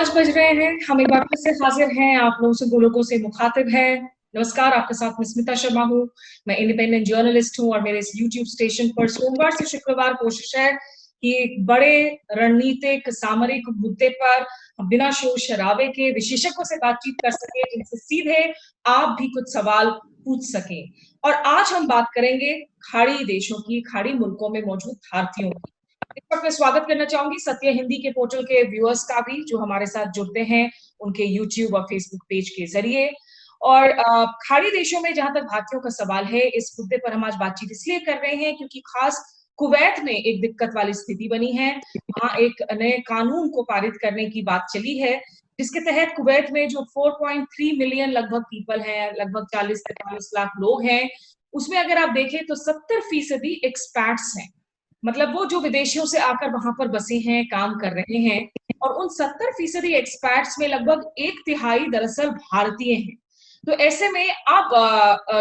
5 बज रहे हैं। हम एक बार फिर से हाजिर हैं, आप लोगों से, गोलोकों से मुखातिब है। नमस्कार, आपके साथ मैं स्मिता शर्मा हूँ। मैं इंडिपेंडेंट जर्नलिस्ट हूँ और मेरे इस यूट्यूब स्टेशन पर सोमवार से शुक्रवार कोशिश है कि एक बड़े रणनीतिक सामरिक मुद्दे पर हम बिना शोर शराबे के विशेषज्ञों से बातचीत कर सके, जिनसे सीधे आप भी कुछ सवाल पूछ सकें। और आज हम बात करेंगे खाड़ी देशों की, खाड़ी मुल्कों में मौजूद भारतीयों की। इस वक्त मैं स्वागत करना चाहूंगी सत्य हिंदी के पोर्टल के व्यूअर्स का भी, जो हमारे साथ जुड़ते हैं उनके यूट्यूब और फेसबुक पेज के जरिए। और खाड़ी देशों में जहां तक भारतीयों का सवाल है, इस मुद्दे पर हम आज बातचीत इसलिए कर रहे हैं क्योंकि खास कुवैत में एक दिक्कत वाली स्थिति बनी है। वहां एक नए कानून को पारित करने की बात चली है, जिसके तहत कुवैत में जो 4.3 मिलियन लगभग पीपल हैं, लगभग 40-43 लाख लोग हैं, उसमें अगर आप देखें तो 70% एक्सपैट्स हैं। मतलब वो जो विदेशियों से आकर वहां पर बसे हैं, काम कर रहे हैं। और उन 70% एक्सपैट्स में लगभग 1/3 दरअसल भारतीय हैं। तो ऐसे में अब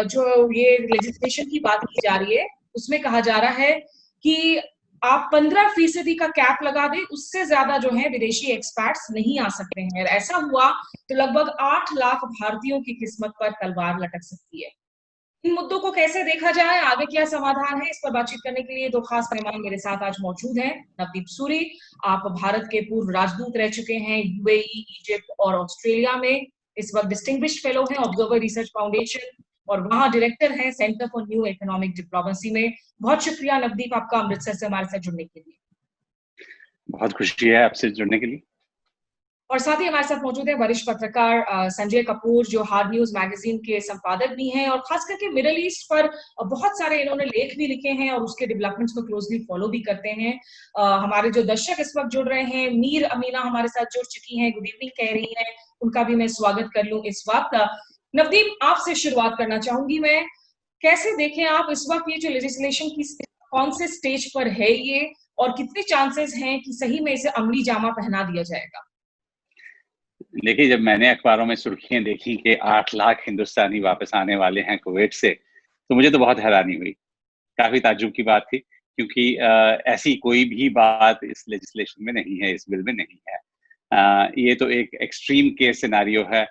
जो ये लेजिस्लेशन की बात की जा रही है, उसमें कहा जा रहा है कि आप 15% का कैप लगा दें, उससे ज्यादा जो है विदेशी एक्सपैट्स नहीं आ सकते हैं। ऐसा हुआ तो लगभग 8 लाख भारतीयों की किस्मत पर तलवार लटक सकती है। इन मुद्दों को कैसे देखा जाए, आगे क्या समाधान है, इस पर बातचीत करने के लिए दो खास मेहमान मेरे साथ आज मौजूद हैं। नवदीप सूरी, आप भारत के पूर्व राजदूत रह चुके हैं यूएई, इजिप्ट और ऑस्ट्रेलिया में। इस वक्त डिस्टिंग्विश्ड फेलो हैं ऑब्जर्वर रिसर्च फाउंडेशन और वहां डायरेक्टर हैं centre for new economic diplomacy में। बहुत शुक्रिया नवदीप, आपका अमृतसर से हमारे साथ जुड़ने के लिए। बहुत खुशी है आपसे जुड़ने के लिए। और साथ ही हमारे साथ मौजूद है वरिष्ठ पत्रकार संजय कपूर, जो हार्ड न्यूज मैगजीन के संपादक भी हैं और खास करके मिडिल ईस्ट पर बहुत सारे इन्होंने लेख भी लिखे हैं और उसके डेवलपमेंट्स को क्लोजली फॉलो भी करते हैं। हमारे जो दर्शक इस वक्त जुड़ रहे हैं, मीर अमीना हमारे साथ जुड़ चुकी हैं, गुड इवनिंग कह रही हैं, उनका भी मैं स्वागत कर लूं इस वक्त। नवदीप, आपसे शुरुआत करना चाहूंगी मैं। कैसे देखें आप इस वक्त ये जो लेजिस्लेशन की कौन से स्टेज पर है ये, और कितने चांसेस हैं कि सही में इसे अमली जामा पहना दिया जाएगा? देखिए, जब मैंने अखबारों में सुर्खियां देखी कि 8 लाख हिंदुस्तानी वापस आने वाले हैं कुवैत से, तो मुझे तो बहुत हैरानी हुई। काफी ताज्जुब की बात थी, क्योंकि ऐसी कोई भी बात इस लेजिस्लेशन में नहीं है, इस बिल में नहीं है। ये तो एक एक्सट्रीम केस सिनारियो है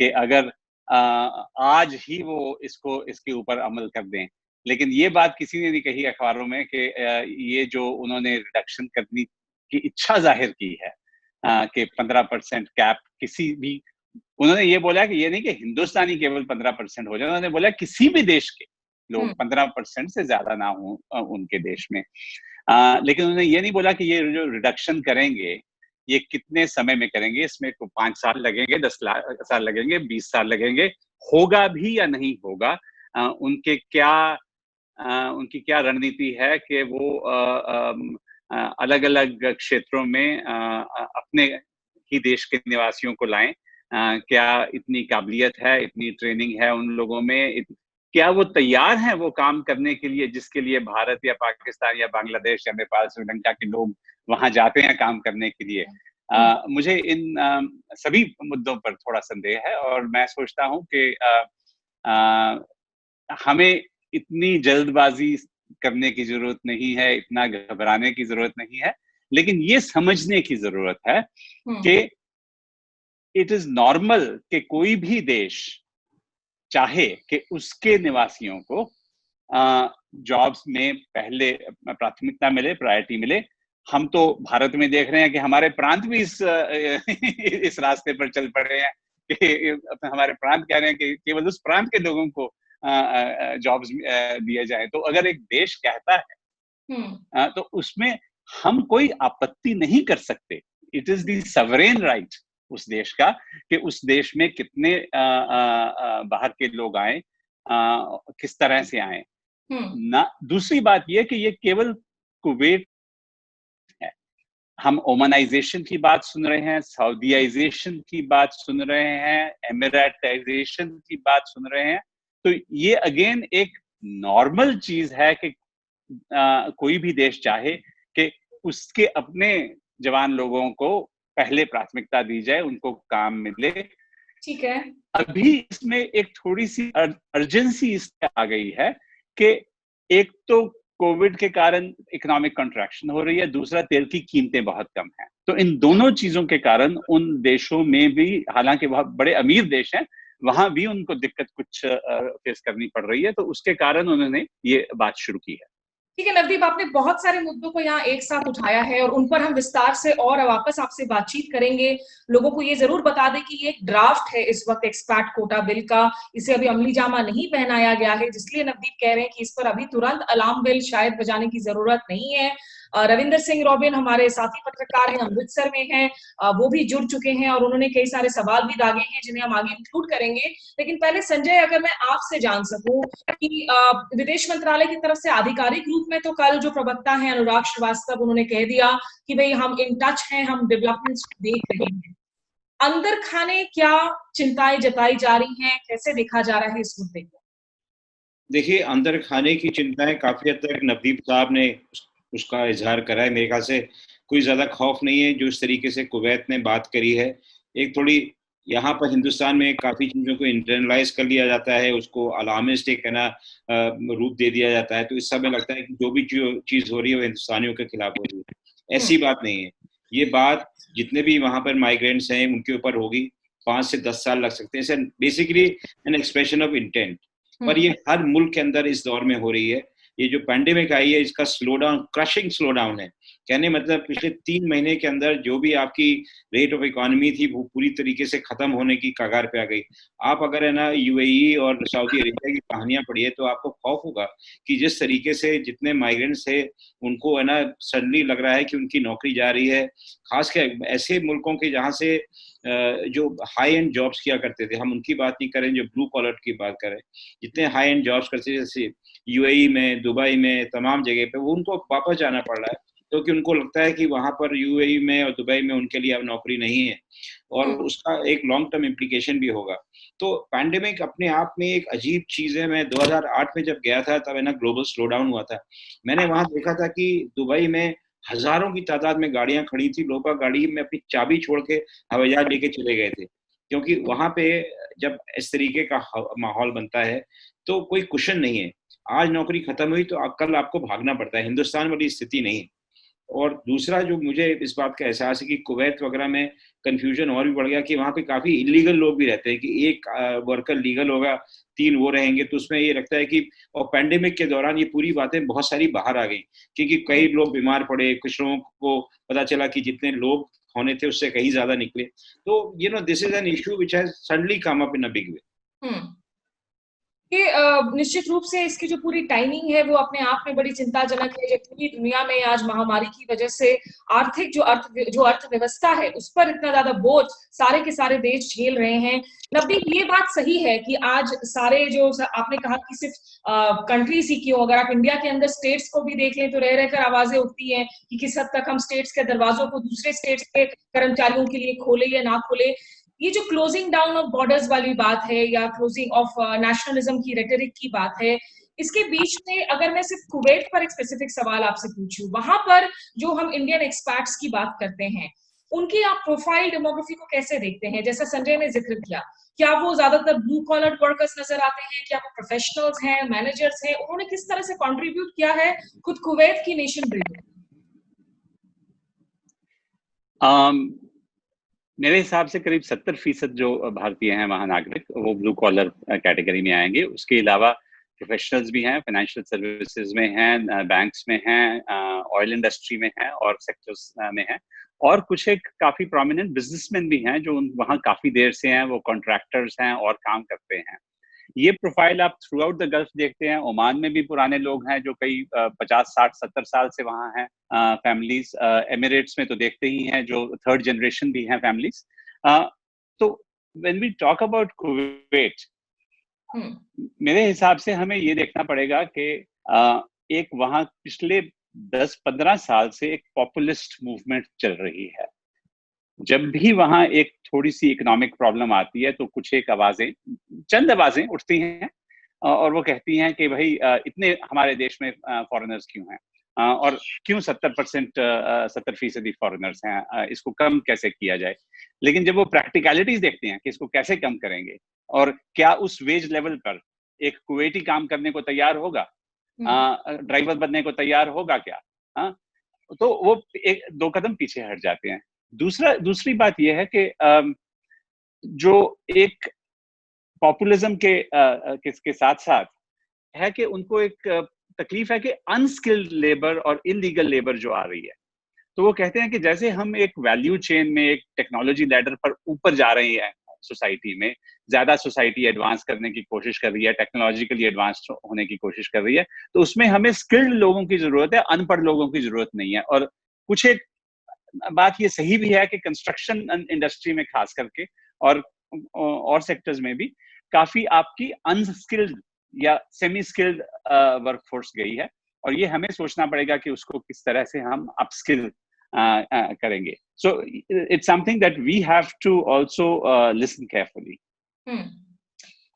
कि अगर आज ही वो इसके ऊपर अमल कर दें। लेकिन ये बात किसी ने नहीं कही अखबारों में कि ये जो उन्होंने रिडक्शन करने की इच्छा जाहिर की है कि 15% कैप किसी भी, उन्होंने ये बोला कि ये नहीं कि हिंदुस्तानी केवल 15% हो जाए, उन्होंने बोला किसी भी देश के लोग 15% से ज्यादा ना हो उनके देश में। लेकिन उन्होंने ये नहीं बोला कि ये जो रिडक्शन करेंगे ये कितने समय में करेंगे। इसमें 5 साल लगेंगे, 10 साल लगेंगे, 20 साल लगेंगे, होगा भी या नहीं होगा। उनकी क्या रणनीति है कि वो अलग अलग क्षेत्रों में अपने ही देश के निवासियों को लाएं। क्या इतनी काबिलियत है, इतनी ट्रेनिंग है उन लोगों में, क्या वो तैयार हैं वो काम करने के लिए जिसके लिए भारत या पाकिस्तान या बांग्लादेश या नेपाल, श्रीलंका के लोग वहां जाते हैं काम करने के लिए। मुझे इन सभी मुद्दों पर थोड़ा संदेह है और मैं सोचता हूं कि हमें इतनी जल्दबाजी करने की जरूरत नहीं है, इतना घबराने की जरूरत नहीं है, लेकिन ये समझने की जरूरत है कि इट इज नॉर्मल कि कोई भी देश चाहे कि उसके निवासियों को जॉब्स में पहले प्राथमिकता मिले, प्रायोरिटी मिले। हम तो भारत में देख रहे हैं कि हमारे प्रांत भी इस रास्ते पर चल पड़े हैं कि हमारे प्रांत कह रहे हैं कि केवल उस प्रांत के लोगों को जॉब्स दिए जाए। तो अगर एक देश कहता है तो उसमें हम कोई आपत्ति नहीं कर सकते। इट इज द सवरेन राइट उस देश का कि उस देश में कितने बाहर के लोग आए, किस तरह से आए ना। दूसरी बात यह कि ये केवल कुवैत है। हम ओमनाइजेशन की बात सुन रहे हैं, सऊदीयाइजेशन की बात सुन रहे हैं, एमिरेटाइजेशन की बात सुन रहे हैं। तो ये अगेन एक नॉर्मल चीज है कि कोई भी देश चाहे कि उसके अपने जवान लोगों को पहले प्राथमिकता दी जाए, उनको काम मिले। ठीक है। अभी इसमें एक थोड़ी सी अर्जेंसी इसमें आ गई है कि एक तो कोविड के कारण इकोनॉमिक कंट्रैक्शन हो रही है, दूसरा तेल की कीमतें बहुत कम हैं। तो इन दोनों चीजों के कारण उन देशों में भी, हालांकि वह बड़े अमीर देश हैं, वहां भी उनको दिक्कत कुछ फेस करनी पड़ रही है, तो उसके कारण उन्होंने ये बात शुरू की है। ठीक है नवदीप, आपने बहुत सारे मुद्दों को यहाँ एक साथ उठाया है और उन पर हम विस्तार से और वापस आपसे बातचीत करेंगे। लोगों को ये जरूर बता दें कि ये एक ड्राफ्ट है इस वक्त एक्सपैट कोटा बिल का, इसे अभी अमली जामा नहीं पहनाया गया है, जिसलिए नवदीप कह रहे हैं कि इस पर अभी तुरंत अलार्म बेल शायद बजाने की जरूरत नहीं है। रविंदर सिंह रॉबिन हमारे साथी पत्रकार हैं, अमृतसर में हैं, वो भी जुड़ चुके हैं और उन्होंने कई सारे सवाल भी दागे हैं जिन्हें हम आगे इंक्लूड करेंगे। लेकिन पहले संजय, अगर मैं आपसे जान सकूं कि विदेश मंत्रालय की तरफ से आधिकारिक रूप में तो कल जो प्रवक्ता है अनुराग श्रीवास्तव, उन्होंने कह दिया कि भाई हम इन टच हैं, हम डेवलपमेंट्स देख रहे हैं। अंदर खाने क्या चिंताएं जताई जा रही हैं, कैसे देखा जा रहा है इस मुद्दे को? देखिए, अंदर खाने की चिंताएं काफी हद तक नवदीप साहब ने उसका इजहार करा है। मेरे ख्याल से कोई ज्यादा खौफ नहीं है जो इस तरीके से कुवैत ने बात करी है। एक थोड़ी यहाँ पर हिंदुस्तान में काफी चीजों को इंटरनलाइज कर लिया जाता है, उसको अलार्मिस्ट एक है ना रूप दे दिया जाता है, तो इस सब में लगता है कि जो भी चीज हो रही है वो हिंदुस्तानियों के खिलाफ हो रही है। ऐसी बात नहीं है। ये बात जितने भी वहां पर माइग्रेंट्स हैं उनके ऊपर होगी। 5 से 10 साल लग सकते हैं। Basically an expression of intent. पर ये हर मुल्क के अंदर इस दौर में हो रही है। ये जो पैंडेमिक आई है इसका slow down, crushing slow down है। कहने मतलब पिछले 3 महीने के अंदर जो भी आपकी रेट ऑफ इकोनॉमी थी वो पूरी तरीके से खत्म होने की कगार पे आ गई। आप अगर है ना यूएई और सऊदी अरेबिया की कहानियां पढ़िए तो आपको खौफ होगा कि जिस तरीके से जितने माइग्रेंट्स थे उनको है ना सडनली लग रहा है कि उनकी नौकरी जा रही है। खासकर ऐसे मुल्कों के जहाँ से जो हाई एंड जॉब्स किया करते थे, हम उनकी बात नहीं करें, जो ब्लू कॉलर की बात करें, जितने हाई एंड जॉब्स करते थे जैसे यूएई में, दुबई में, तमाम जगह पे, वो उनको वापस जाना पड़ रहा है क्योंकि उनको लगता है कि वहां पर यूएई में और दुबई में उनके लिए अब नौकरी नहीं है और उसका एक लॉन्ग टर्म इम्प्लीकेशन भी होगा। तो पैंडेमिक अपने आप में एक अजीब चीज है। मैं 2008 में जब गया था तब है ना ग्लोबल स्लो डाउन हुआ था। मैंने वहां देखा था कि दुबई में हजारों की तादाद में गाड़ियां खड़ी थी, लोग गाड़ी में अपनी चाबी छोड़ के हवाई जहाज लेके चले गए थे, क्योंकि वहां पे जब इस तरीके का माहौल बनता है तो कोई कुशन नहीं है। आज नौकरी खत्म हुई तो कल आपको भागना पड़ता है। हिंदुस्तान वाली स्थिति नहीं। और दूसरा जो मुझे इस बात का एहसास है कि कुवैत वगैरह में कंफ्यूजन और भी बढ़ गया कि वहाँ पे काफी इलीगल लोग भी रहते हैं कि एक वर्कर लीगल होगा, 3 वो रहेंगे, तो उसमें ये लगता है कि, और पैंडेमिक के दौरान ये पूरी बातें बहुत सारी बाहर आ गई क्योंकि कई लोग बीमार पड़े, कुछ लोगों को पता चला कि जितने लोग होने थे उससे कहीं ज्यादा निकले। तो this is an issue which has suddenly come up in a big way. ये निश्चित रूप से इसकी जो पूरी टाइमिंग है वो अपने आप में बड़ी चिंताजनक है, जब पूरी दुनिया में आज महामारी की वजह से आर्थिक जो अर्थव्यवस्था है उस पर इतना ज्यादा बोझ सारे के सारे देश झेल रहे हैं। नवदीप, ये बात सही है कि आज सारे जो आपने कहा कि सिर्फ कंट्रीज ही क्यों, अगर आप इंडिया के अंदर स्टेट्स को भी देख लें तो रह रहकर आवाजें उठती हैं कि किस हद तक हम स्टेट्स के दरवाजों को दूसरे स्टेट्स के कर्मचारियों के लिए खोले या ना खोले। ये जो क्लोजिंग डाउन ऑफ बॉर्डर्स वाली बात है या क्लोजिंग ऑफ नेशनलिज्म की रेटरिक की बात है, इसके बीच में अगर मैं सिर्फ कुवैत पर एक स्पेसिफिक सवाल आपसे पूछूं, वहां पर जो हम इंडियन एक्सपैट्स की बात करते हैं उनकी आप प्रोफाइल डेमोग्राफी को कैसे देखते हैं? जैसा संजय ने जिक्र किया, क्या वो ज्यादातर ब्लू कॉलर वर्कर्स नजर आते हैं, क्या वो प्रोफेशनल्स हैं, मैनेजर्स हैं? उन्होंने किस तरह से कंट्रीब्यूट किया है खुद कुवैत की नेशन बिल्डिंग? मेरे हिसाब से करीब 70% जो भारतीय हैं वहाँ नागरिक, वो ब्लू कॉलर कैटेगरी में आएंगे। उसके अलावा प्रोफेशनल्स भी हैं, फाइनेंशियल सर्विसेज में हैं, बैंक्स में हैं, ऑयल इंडस्ट्री में हैं और सेक्टर्स में हैं, और कुछ एक काफी प्रोमिनेंट बिजनेसमैन भी हैं जो वहाँ काफी देर से हैं, वो कॉन्ट्रैक्टर्स हैं और काम करते हैं। ये प्रोफाइल आप थ्रू आउट द गल्फ देखते हैं। ओमान में भी पुराने लोग हैं जो कई 50, 60, 70 साल से वहाँ हैं, फैमिलीज। एमिरेट्स में तो देखते ही हैं जो 3rd जनरेशन भी हैं फैमिलीज। तो when we talk about Kuwait, मेरे हिसाब से हमें ये देखना पड़ेगा कि एक वहाँ पिछले 10-15 साल से एक पॉपुलिस्ट मूवमेंट चल रही है। जब भी वहां एक थोड़ी सी इकोनॉमिक प्रॉब्लम आती है तो कुछ एक चंद आवाजें उठती हैं और वो कहती हैं कि भाई इतने हमारे देश में फॉरेनर्स क्यों हैं, और क्यों 70% फॉरेनर्स हैं, इसको कम कैसे किया जाए। लेकिन जब वो प्रैक्टिकलिटीज देखते हैं कि इसको कैसे कम करेंगे और क्या उस वेज लेवल पर एक कुवैती काम करने को तैयार होगा, ड्राइवर बनने को तैयार होगा क्या, तो वो 1-2 कदम पीछे हट जाते हैं। दूसरी बात यह है कि जो एक पॉपुलिज्म के साथ साथ है कि उनको एक तकलीफ है कि अनस्किल्ड लेबर और इलीगल लेबर जो आ रही है, तो वो कहते हैं कि जैसे हम एक वैल्यू चेन में एक टेक्नोलॉजी लैडर पर ऊपर जा रहे हैं सोसाइटी में, ज्यादा सोसाइटी एडवांस करने की कोशिश कर रही है, टेक्नोलॉजिकली एडवांस होने की कोशिश कर रही है, तो उसमें हमें स्किल्ड लोगों की जरूरत है, अनपढ़ लोगों की जरूरत नहीं है। और कुछ एक बात ये सही भी है कि कंस्ट्रक्शन इंडस्ट्री में खास करके और सेक्टर्स में भी काफी आपकी अनस्किल्ड या सेमी स्किल्ड वर्कफोर्स गई है, और ये हमें सोचना पड़ेगा कि उसको किस तरह से हम अपस्किल करेंगे। So it's something that we have to also listen carefully.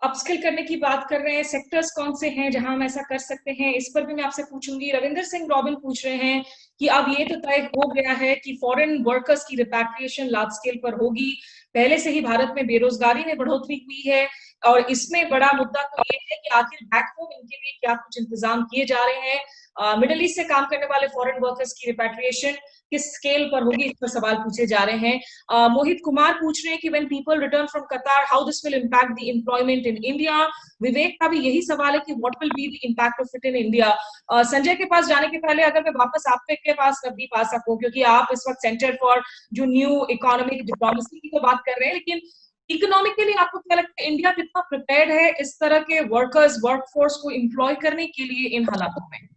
Upskill करने की बात कर रहे हैं, सेक्टर्स कौन से हैं जहां हम ऐसा कर सकते हैं, इस पर भी मैं आपसे पूछूंगी। रविंदर सिंह रॉबिन पूछ रहे हैं कि अब ये तो तय हो गया है कि फॉरेन वर्कर्स की रिपैट्रिएशन लार्ज स्केल पर होगी, पहले से ही भारत में बेरोजगारी में बढ़ोतरी हुई है, और इसमें बड़ा मुद्दा तो ये है कि आखिर बैक होम इनके लिए क्या कुछ इंतजाम किए जा रहे हैं। मिडिल ईस्ट से काम करने वाले फॉरेन वर्कर्स की रिपैट्रिएशन किस स्केल पर होगी, इस पर सवाल पूछे जा रहे हैं। मोहित कुमार पूछ रहे हैं कि when people return from Qatar how this will impact the employment in India. Vivek का भी यही सवाल है कि what will be the impact of it in India. Sanjay के पास जाने के पहले अगर मैं वापस आपके पास नवदीप आ सकूं, क्योंकि आप इस वक्त सेंटर फॉर जो न्यू इकोनॉमिक डिप्लोमेसी की तो बात कर रहे हैं, लेकिन इकोनॉमिकली आपको क्या लगता है इंडिया कितना प्रिपेयर्ड है इस तरह के वर्कर्स वर्कफोर्स को एम्प्लॉय करने के लिए इन हालातों में?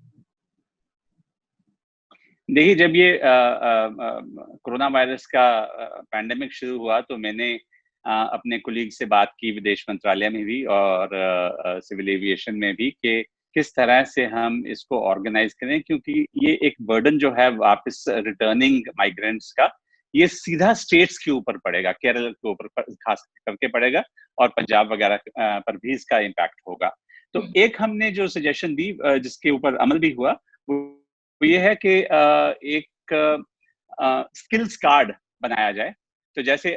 देखिए, जब ये कोरोना वायरस का पैंडेमिक शुरू हुआ तो मैंने अपने कोलीग से बात की विदेश मंत्रालय में भी और सिविल एविएशन में भी कि किस तरह से हम इसको ऑर्गेनाइज करें, क्योंकि ये एक बर्डन जो है वापस रिटर्निंग माइग्रेंट्स का, ये सीधा स्टेट्स के ऊपर पड़ेगा, केरल के ऊपर खास करके पड़ेगा, और पंजाब वगैरह पर भी इसका इम्पैक्ट होगा। तो एक हमने जो सजेशन दी जिसके ऊपर अमल भी हुआ, वो ये है कि एक स्किल्स कार्ड बनाया जाए। तो जैसे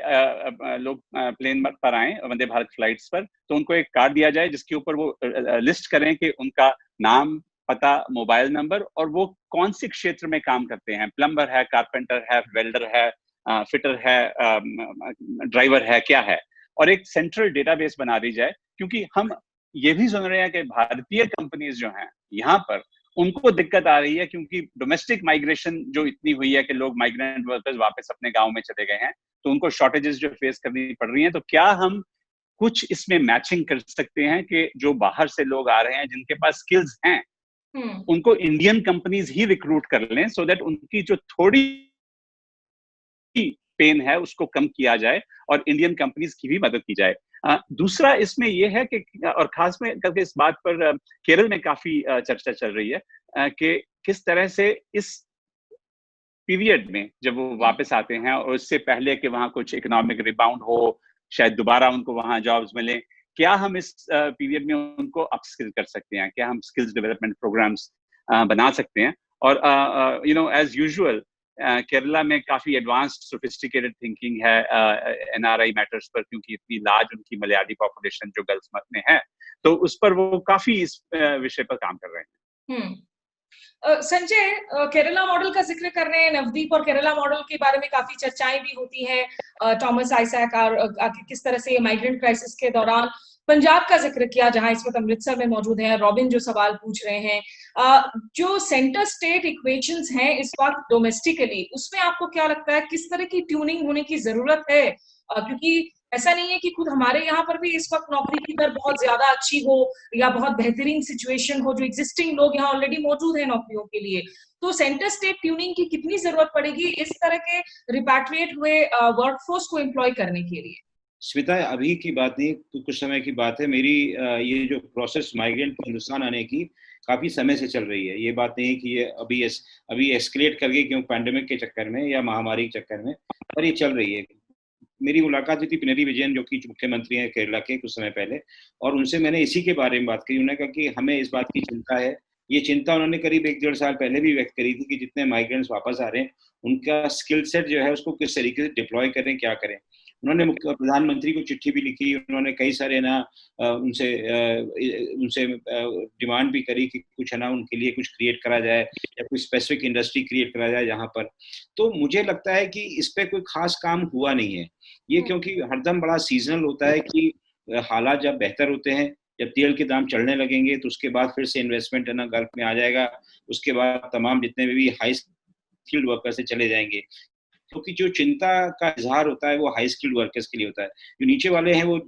लोग प्लेन पर आए वंदे भारत फ्लाइट्स पर, तो उनको एक कार्ड दिया जाए जिसके ऊपर वो लिस्ट करें कि उनका नाम, पता, मोबाइल नंबर, और वो कौन से क्षेत्र में काम करते हैं, प्लम्बर है, कारपेंटर है, वेल्डर है, फिटर है, ड्राइवर है, क्या है, और एक सेंट्रल डेटाबेस बना दी जाए। क्योंकि हम ये भी सुन रहे हैं कि भारतीय कंपनीज जो हैं यहाँ पर, उनको दिक्कत आ रही है, क्योंकि डोमेस्टिक माइग्रेशन जो इतनी हुई है कि लोग माइग्रेंट वर्कर्स वापस अपने गांव में चले गए हैं, तो उनको शॉर्टेजेस जो फेस करनी पड़ रही हैं। तो क्या हम कुछ इसमें मैचिंग कर सकते हैं कि जो बाहर से लोग आ रहे हैं जिनके पास स्किल्स हैं, उनको इंडियन कंपनीज ही रिक्रूट कर लें, सो दैट उनकी जो थोड़ी पेन है उसको कम किया जाए और इंडियन कंपनीज की भी मदद की जाए। दूसरा इसमें यह है कि, और खास में करके इस बात पर केरल में काफी चर्चा चल रही है कि किस तरह से इस पीरियड में जब वो वापस आते हैं और उससे पहले कि वहां कुछ इकोनॉमिक रिबाउंड हो, शायद दोबारा उनको वहां जॉब्स मिले, क्या हम इस पीरियड में उनको अपस्किल कर सकते हैं, क्या हम स्किल्स डेवलपमेंट प्रोग्राम्स बना सकते हैं। और you know as usual Kerala में काफी एडवांस्ड सोफिस्टिकेटेड थिंकिंग है एनआरआई मैटर्स पर, क्योंकि इतनी लार्ज उनकी मलयाली पॉपुलेशन जो गल्फ में है, तो उस पर वो काफी इस विषय पर काम कर रहे हैं। संजय, केरला मॉडल का जिक्र कर रहे हैं नवदीप, और केरला मॉडल के बारे में काफी चर्चाएं भी होती हैं। थॉमस आइजैक और किस तरह से माइग्रेंट क्राइसिस के दौरान पंजाब का जिक्र किया, जहां इस वक्त अमृतसर में मौजूद है। रॉबिन जो सवाल पूछ रहे हैं, जो सेंटर स्टेट इक्वेशंस हैं इस वक्त डोमेस्टिकली, उसमें आपको क्या लगता है किस तरह की ट्यूनिंग होने की जरूरत है? क्योंकि ऐसा नहीं है कि खुद हमारे यहाँ पर भी इस वक्त नौकरी की दर बहुत ज्यादा अच्छी हो या बहुत बेहतरीन सिचुएशन हो, जो एग्जिस्टिंग लोग यहाँ ऑलरेडी मौजूद हैं नौकरियों के लिए। तो सेंटर स्टेट ट्यूनिंग की कितनी जरूरत पड़ेगी इस तरह के रिपैट्रिएट हुए वर्कफोर्स को एम्प्लॉय करने के लिए? स्मिता, अभी की बात नहीं, कुछ समय की बात है। मेरी ये जो प्रोसेस माइग्रेंट हिंदुस्तान आने की काफी समय से चल रही है। ये बात नहीं है कि ये अभी एस्केलेट कर गई क्यों पैंडेमिक के चक्कर में या महामारी के चक्कर में, पर ये चल रही है। मेरी मुलाकात हुई थी पिनरी विजयन, जो कि मुख्यमंत्री हैं केरला के, कुछ समय पहले, और उनसे मैंने इसी के बारे में बात की। उन्होंने कहा कि हमें इस बात की चिंता है। ये चिंता उन्होंने करीब 1-1.5 साल पहले भी व्यक्त करी थी कि जितने माइग्रेंट्स वापस आ रहे हैं उनका स्किल सेट जो है उसको किस तरीके से डिप्लॉय करें, क्या करें। उन्होंने प्रधानमंत्री को चिट्ठी भी लिखी, उन्होंने कई सारे ना उनसे उनसे डिमांड भी करी कि कुछ है ना उनके लिए कुछ क्रिएट करा जाए या कोई स्पेसिफिक इंडस्ट्री क्रिएट करा जाए यहाँ पर। तो मुझे लगता है कि इस पे कोई खास काम हुआ नहीं है ये, क्योंकि हरदम बड़ा सीजनल होता है कि हालात जब बेहतर होते हैं, जब तेल के दाम चढ़ने लगेंगे तो उसके बाद फिर से इन्वेस्टमेंट है ना गल्फ में आ जाएगा, उसके बाद तमाम जितने भी हाई स्किल्ड वर्कर्स से चले जाएंगे, क्योंकि जो चिंता का इजहार होता है वो हाई स्किल्ड वर्कर्स के लिए होता है। जो नीचे वाले हैं वो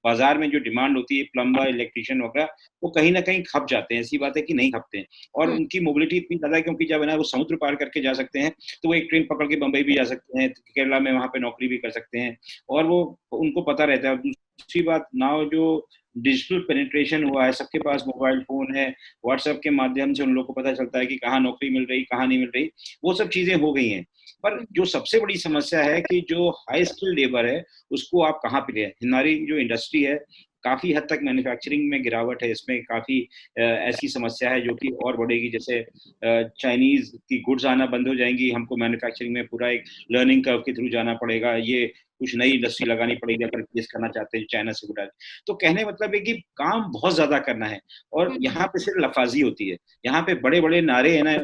बाजार में जो डिमांड होती है प्लम्बर, इलेक्ट्रिशियन वगैरह, वो कहीं ना कहीं खप जाते हैं। ऐसी बात है कि नहीं खपते हैं, और उनकी मोबिलिटी इतनी ज्यादा है क्योंकि जब है ना वो समुद्र पार करके जा सकते हैं तो वो एक ट्रेन पकड़ के बंबई भी जा सकते हैं, केरला में वहां पे नौकरी भी कर सकते हैं, और वो उनको पता रहता है। दूसरी बात, नाउ जो डिजिटल पेनिट्रेशन हुआ है, सबके पास मोबाइल फोन है, व्हाट्सएप के माध्यम से उन लोगों को पता चलता है कि कहाँ नौकरी मिल रही, कहाँ नहीं मिल रही, वो सब चीजें हो गई हैं। पर जो सबसे बड़ी समस्या है कि जो हाई स्किल लेबर है उसको आप कहाँ पे ले। हमारी जो इंडस्ट्री है काफी हद तक मैन्युफैक्चरिंग में गिरावट है, इसमें काफी ऐसी समस्या है जो कि और बढ़ेगी। जैसे चाइनीज की गुड्स आना बंद हो जाएंगी, हमको मैन्युफैक्चरिंग में पूरा एक लर्निंग कर्व के थ्रू जाना पड़ेगा, ये कुछ नई इंडस्ट्री लगानी पड़ेगी अगर प्लेस करना चाहते हैं चाइना से गुड। तो कहने मतलब है कि काम बहुत ज्यादा करना है, और यहाँ पे सिर्फ लफाजी होती है, यहाँ पे बड़े बड़े नारे है ना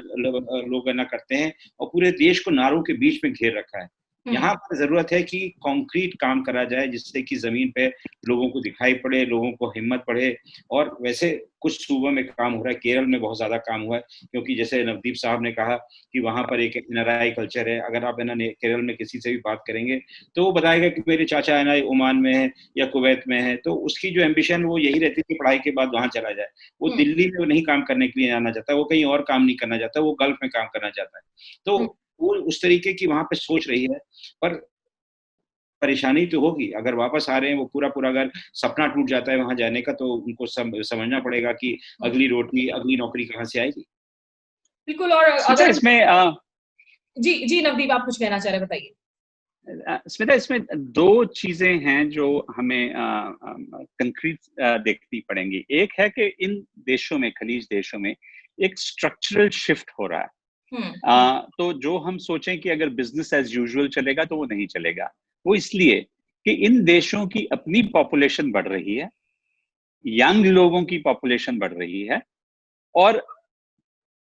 लोग है ना करते हैं, और पूरे देश को नारों के बीच में घेर रखा है। यहाँ पर जरूरत है कि कॉन्क्रीट काम करा जाए जिससे कि जमीन पे लोगों को दिखाई पड़े, लोगों को हिम्मत बढ़े। और वैसे कुछ सूबों में काम हो रहा है, केरल में बहुत ज्यादा काम हुआ है, क्योंकि जैसे नवदीप साहब ने कहा कि वहां पर एक एनआरआई कल्चर है। अगर आप है ना केरल में किसी से भी बात करेंगे तो वो बताएगा कि मेरे चाचा है ना ओमान में है या कुवैत में है, तो उसकी जो एम्बिशन वो यही रहती है कि पढ़ाई के बाद वहां चला जाए। वो दिल्ली में नहीं काम करने के लिए आना चाहता, वो कहीं और काम नहीं करना चाहता, वो गल्फ में काम करना चाहता है। तो वो उस तरीके की वहां पे सोच रही है। पर परेशानी तो होगी, अगर वापस आ रहे हैं वो पूरा पूरा अगर सपना टूट जाता है वहां जाने का, तो उनको समझना पड़ेगा कि अगली रोटी, अगली नौकरी कहाँ से आएगी। बिल्कुल। और अगर इसमें जी जी नवदीप, आप कुछ कहना चाह रहे, बताइए। स्मिता, इसमें दो चीजें हैं जो हमें कंक्रीट देखनी पड़ेंगी। एक है कि इन देशों में, खलीज देशों में एक स्ट्रक्चरल शिफ्ट हो रहा है। तो जो हम सोचें कि अगर बिजनेस एज यूजुअल चलेगा तो वो नहीं चलेगा। वो इसलिए कि इन देशों की अपनी पॉपुलेशन बढ़ रही है, यंग लोगों की पॉपुलेशन बढ़ रही है, और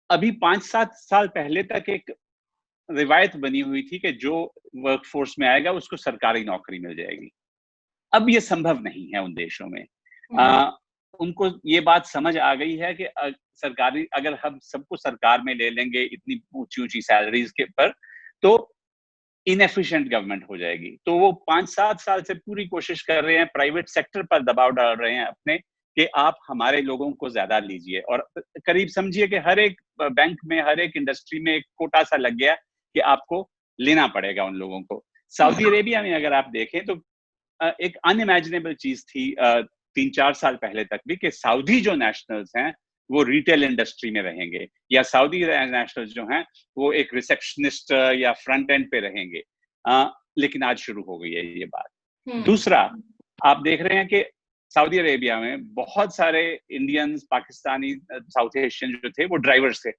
अभी 5-7 साल पहले तक एक रिवायत बनी हुई थी कि जो वर्कफोर्स में आएगा उसको सरकारी नौकरी मिल जाएगी। अब ये संभव नहीं है उन देशों में। उनको ये बात समझ आ गई है कि सरकारी, अगर हम सबको सरकार में ले लेंगे इतनी ऊंची ऊंची सैलरीज के पर, तो इनएफिशिएंट गवर्नमेंट हो जाएगी। तो वो 5-7 साल से पूरी कोशिश कर रहे हैं, प्राइवेट सेक्टर पर दबाव डाल रहे हैं अपने, कि आप हमारे लोगों को ज्यादा लीजिए। और करीब समझिए कि हर एक बैंक में, हर एक इंडस्ट्री में एक कोटा सा लग गया कि आपको लेना पड़ेगा उन लोगों को। सऊदी अरेबिया में अगर आप देखें तो एक अनइमेजिनेबल चीज थी 3-4 साल पहले तक भी, कि सऊदी जो नेशनल्स हैं वो रिटेल इंडस्ट्री में रहेंगे, या सऊदी नेशनल्स जो हैं वो एक रिसेप्शनिस्ट या फ्रंट एंड पे रहेंगे। लेकिन आज शुरू हो गई है ये बात। दूसरा, आप देख रहे हैं कि सऊदी अरेबिया में बहुत सारे इंडियंस, पाकिस्तानी, साउथ एशियन जो थे वो ड्राइवर्स थे,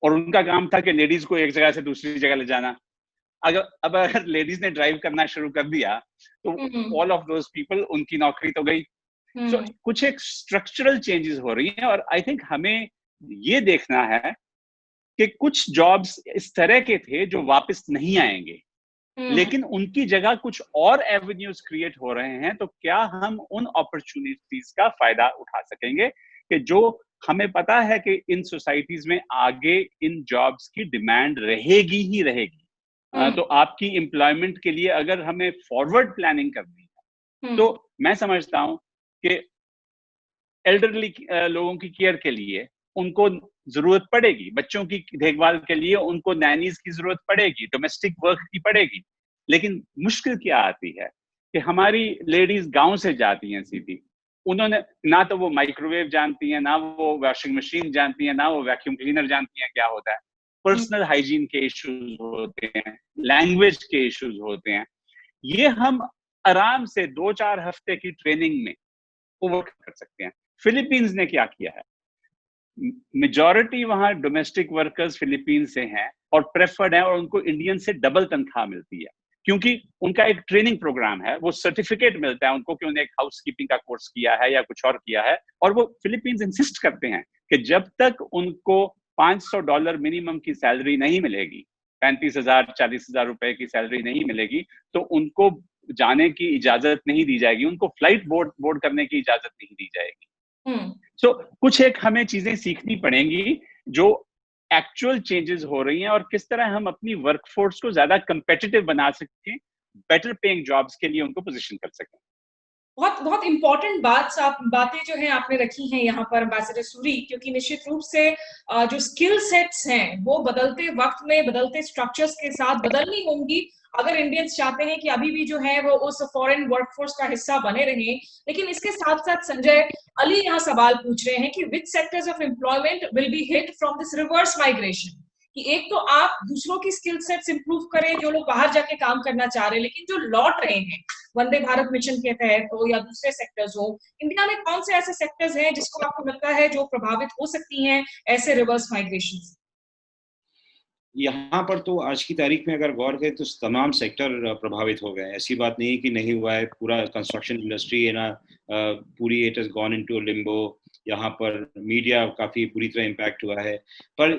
और उनका काम था कि लेडीज को एक जगह से दूसरी जगह ले जाना। अगर लेडीज ने ड्राइव करना शुरू कर दिया तो ऑल ऑफ दोज पीपल, उनकी नौकरी तो गई। सो कुछ एक स्ट्रक्चरल चेंजेस हो रही हैं, और आई थिंक हमें ये देखना है कि कुछ जॉब्स इस तरह के थे जो वापस नहीं आएंगे, लेकिन उनकी जगह कुछ और एवेन्यूज क्रिएट हो रहे हैं। तो क्या हम उन अपॉर्चुनिटीज का फायदा उठा सकेंगे कि जो हमें पता है कि इन सोसाइटीज में आगे इन जॉब्स की डिमांड रहेगी ही रहेगी। तो आपकी एम्प्लॉयमेंट के लिए अगर हमें फॉरवर्ड प्लानिंग करनी है, तो मैं समझता हूं कि एल्डरली लोगों की केयर के लिए उनको जरूरत पड़ेगी, बच्चों की देखभाल के लिए उनको नैनीज की जरूरत पड़ेगी, डोमेस्टिक वर्क की पड़ेगी। लेकिन मुश्किल क्या आती है कि हमारी लेडीज गांव से जाती हैं सीधी, उन्होंने ना तो वो माइक्रोवेव जानती हैं, ना वो वॉशिंग मशीन जानती हैं, ना वो वैक्यूम क्लीनर जानती हैं क्या होता है। पर्सनल हाइजीन के इश्यूज होते हैं, लैंग्वेज के इश्यूज होते हैं। ये हम आराम से 2-4 हफ्ते की ट्रेनिंग में ओवरकम कर सकते हैं। फिलीपींस ने क्या किया है, मेजॉरिटी वहां डोमेस्टिक वर्कर्स फिलीपींस से हैं और प्रेफर्ड हैं, और उनको इंडियन से डबल तनख्वाह मिलती है। क्योंकि उनका एक ट्रेनिंग प्रोग्राम है, वो सर्टिफिकेट मिलता है उनको कि उन्होंने एक हाउसकीपिंग का कोर्स किया है या कुछ और किया है, और वो फिलीपींस इंसिस्ट करते हैं कि जब तक उनको $500 मिनिमम की सैलरी नहीं मिलेगी, 35,000 40,000 रुपए की सैलरी नहीं मिलेगी, तो उनको जाने की इजाजत नहीं दी जाएगी, उनको फ्लाइट बोर्ड करने की इजाजत नहीं दी जाएगी। सो कुछ एक हमें चीजें सीखनी पड़ेंगी जो एक्चुअल चेंजेस हो रही हैं, और किस तरह हम अपनी वर्कफोर्स को ज्यादा कंपेटिटिव बना सकते, बेटर पेइंग जॉब्स के लिए उनको पोजीशन कर सकें। बहुत बहुत इंपॉर्टेंट बातें जो है आपने रखी हैं यहाँ पर एम्बेसडर सूरी, क्योंकि निश्चित रूप से जो स्किल सेट्स हैं वो बदलते वक्त में बदलते स्ट्रक्चर्स के साथ बदलनी होंगी अगर इंडियंस चाहते हैं कि अभी भी जो है वो उस फॉरेन वर्कफोर्स का हिस्सा बने रहें। लेकिन इसके साथ साथ संजय अली यहाँ सवाल पूछ रहे हैं कि which sectors of employment will be hit from this reverse migration, कि एक तो आप दूसरों की स्किल सेट्स इंप्रूव करें जो लोग बाहर जाके काम करना चाह रहे हैं, लेकिन जो लौट रहे हैं वंदे भारत मिशन के तहत हो या दूसरे सेक्टर्स हो, इंडिया में कौन से ऐसे सेक्टर्स हैं जिसको आपको लगता है जो प्रभावित हो सकती हैं ऐसे रिवर्स माइग्रेशन से? यहाँ पर तो आज की तारीख में अगर गौर करें तो तमाम सेक्टर प्रभावित हो गए। ऐसी बात नहीं कि नहीं हुआ है, पूरा कंस्ट्रक्शन इंडस्ट्री है ना, पूरी it has gone into Limbo. यहाँ पर मीडिया काफी बुरी तरह इम्पैक्ट हुआ है। पर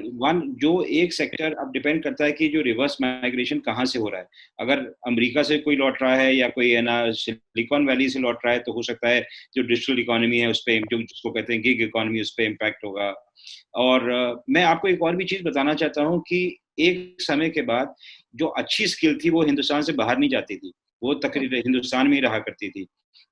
जो एक सेक्टर अब डिपेंड करता है कि जो रिवर्स माइग्रेशन कहाँ से हो रहा है। अगर अमेरिका से कोई लौट रहा है या कोई है ना सिलिकॉन वैली से लौट रहा है, तो हो सकता है जो डिजिटल इकोनॉमी है उस पर, जो जिसको कहते हैं गिग इकोनॉमी, उस पर इम्पैक्ट होगा। और मैं आपको एक और भी चीज बताना चाहता हूँ कि एक समय के बाद जो अच्छी स्किल थी वो हिंदुस्तान से बाहर नहीं जाती थी, वो तकरीबन हिंदुस्तान में ही रहा करती थी।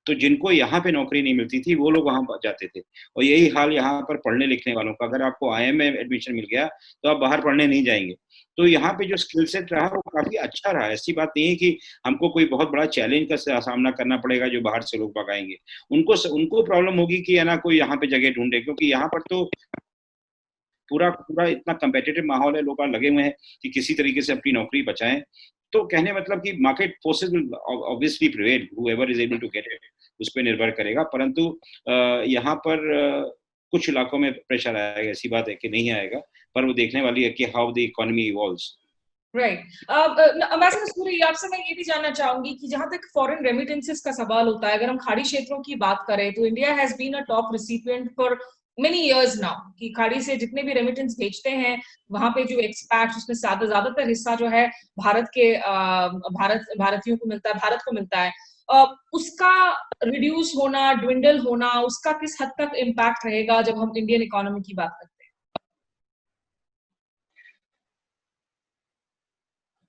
तो जिनको यहाँ पे नौकरी नहीं मिलती थी वो लोग वहाँ जाते थे, और यही हाल यहाँ पर पढ़ने लिखने वालों का। अगर आपको IIM में एडमिशन मिल गया तो आप बाहर पढ़ने नहीं जाएंगे। तो यहाँ पे जो स्किल सेट रहा वो काफी अच्छा रहा। ऐसी बात नहीं है कि हमको कोई बहुत बड़ा चैलेंज का सामना करना पड़ेगा जो बाहर से लोग भगाएंगे। उनको प्रॉब्लम होगी कि है ना कोई यहाँ पे जगह ढूंढे, क्योंकि यहाँ पर तो पूरा इतना कम्पिटिटिव माहौल है, लोग लगे हुए हैं कि किसी तरीके से अपनी नौकरी बचाएं। तो कहने मतलब कि market forces will obviously prevail, whoever is able to get it, उस पर निर्भर करेगा। परंतु यहाँ पर कुछ इलाकों में प्रेशर आएगा, ऐसी बात है कि नहीं आएगा, पर वो देखने वाली है कि how the economy evolves. Right. Ambassador Suri, आपसे मैं ये भी जानना चाहूंगी कि जहां तक फॉरेन रेमिटेंसेस का सवाल होता है, अगर हम खाड़ी क्षेत्रों की बात करें तो India has been a top recipient for many years now, कि खाड़ी से जितने भी रेमिटेंस भेजते हैं वहां पे जो एक्सपैट्स, उसमें ज्यादातर हिस्सा जो है भारत के भारतीयों को मिलता है, भारत को मिलता है। उसका रिड्यूस होना, ड्विंडल होना, उसका किस हद तक इम्पैक्ट रहेगा जब हम इंडियन इकोनॉमी की बात करते हैं?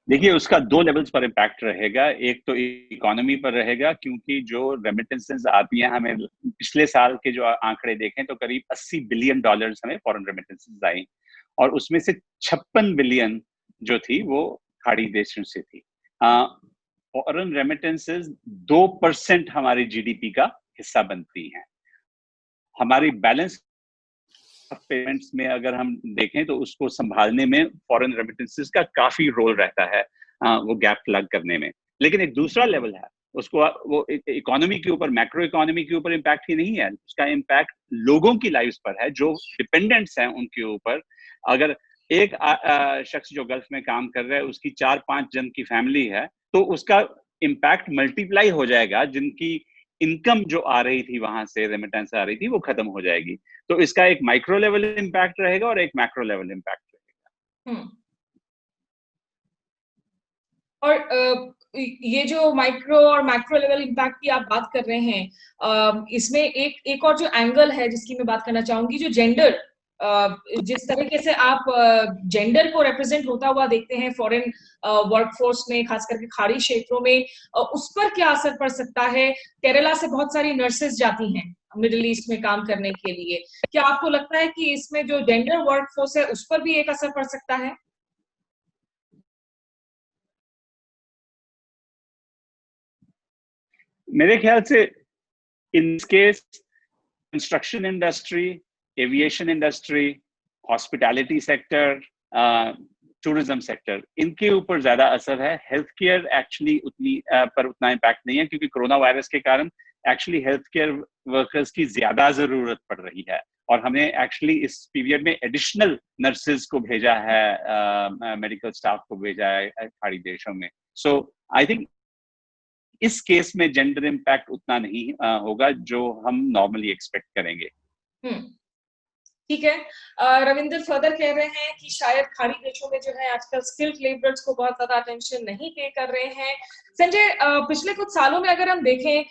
देखिए, उसका 2 लेवल्स पर इम्पैक्ट रहेगा। एक तो इकोनॉमी पर रहेगा, क्योंकि जो रेमिटेंसेस आती हैं, हमें पिछले साल के जो आंकड़े देखें तो करीब $80 बिलियन हमें फॉरेन रेमिटेंसेस आई, और उसमें से 56 बिलियन जो थी वो खाड़ी देशों से थी। फॉरेन रेमिटेंसेस 2% हमारी GDP का हिस्सा बनती हैं। हमारी बैलेंस पेमेंट्स में अगर हम देखें तो उसको संभालने में फॉरेन रेमिटेंसेस का काफी रोल रहता है, वो गैप प्लग करने में। लेकिन एक दूसरा लेवल है, उसको वो इकोनॉमी के ऊपर, मैक्रो इकोनॉमी के ऊपर इम्पैक्ट ही नहीं है, उसका इम्पैक्ट लोगों की लाइफ पर है, जो डिपेंडेंट्स हैं उनके ऊपर। अगर एक शख्स जो गल्फ में काम कर रहा है, उसकी 4-5 जन की फैमिली है, तो उसका इम्पैक्ट मल्टीप्लाई हो जाएगा। जिनकी इनकम जो आ रही थी वहां से, रेमिटेंस आ रही थी, वो खत्म हो जाएगी। तो इसका एक माइक्रो लेवल इम्पैक्ट रहेगा और एक मैक्रो लेवल इम्पैक्ट रहेगा। और ये जो माइक्रो और मैक्रो लेवल इम्पैक्ट की आप बात कर रहे हैं, इसमें एक और जो एंगल है जिसकी मैं बात करना चाहूंगी, जो जेंडर, जिस तरीके से आप जेंडर को रिप्रेजेंट होता हुआ देखते हैं फॉरेन वर्कफोर्स में, खास करके खाड़ी क्षेत्रों में, उस पर क्या असर पड़ सकता है? केरला से बहुत सारी नर्सेस जाती हैं मिडिल ईस्ट में काम करने के लिए, क्या आपको लगता है कि इसमें जो जेंडर वर्कफोर्स है उस पर भी एक असर पड़ सकता है? मेरे ख्याल से in case construction industry, aviation industry, hospitality sector, tourism sector, इनके ऊपर ज्यादा असर है। हेल्थ केयर एक्चुअली उतना इम्पैक्ट नहीं है, क्योंकि कोरोना वायरस के कारण एक्चुअली हेल्थ केयर वर्कर्स की ज्यादा जरूरत पड़ रही है, और हमने एक्चुअली इस पीरियड में एडिशनल नर्सेज को भेजा है, मेडिकल स्टाफ को भेजा है खाड़ी देशों में। सो आई थिंक इस केस में जेंडर इम्पैक्ट उतना नहीं होगा जो हम नॉर्मली एक्सपेक्ट करेंगे। ठीक है। रविंदर फर्दर कह रहे हैं कि शायद खाड़ी देशों में जो है आजकल स्किल्ड लेबरर्स को बहुत ज्यादा अटेंशन नहीं पे कर रहे हैं। संजय, पिछले कुछ सालों में अगर हम देखें,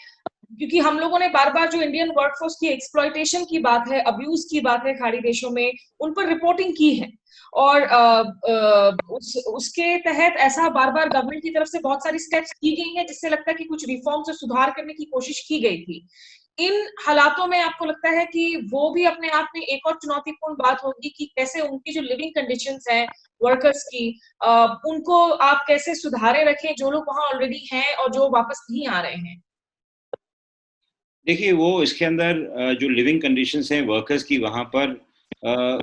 क्योंकि हम लोगों ने बार बार जो इंडियन वर्कफोर्स की एक्सप्लॉयटेशन की बात है, अब्यूज की बात है खाड़ी देशों में, उन पर रिपोर्टिंग की है, और उसके तहत ऐसा बार बार गवर्नमेंट की तरफ से बहुत सारी स्टेप्स की गई हैं, जिससे लगता है कि कुछ रिफॉर्म से सुधार करने की कोशिश की गई थी। इन हालातों में आपको लगता है कि वो भी अपने आप में एक और चुनौतीपूर्ण बात होगी कि कैसे उनकी जो लिविंग कंडीशंस हैं वर्कर्स की, उनको आप कैसे सुधारे रखें, जो लोग वहां ऑलरेडी हैं और जो वापस नहीं आ रहे हैं? देखिए, वो इसके अंदर जो लिविंग कंडीशंस हैं वर्कर्स की वहाँ पर,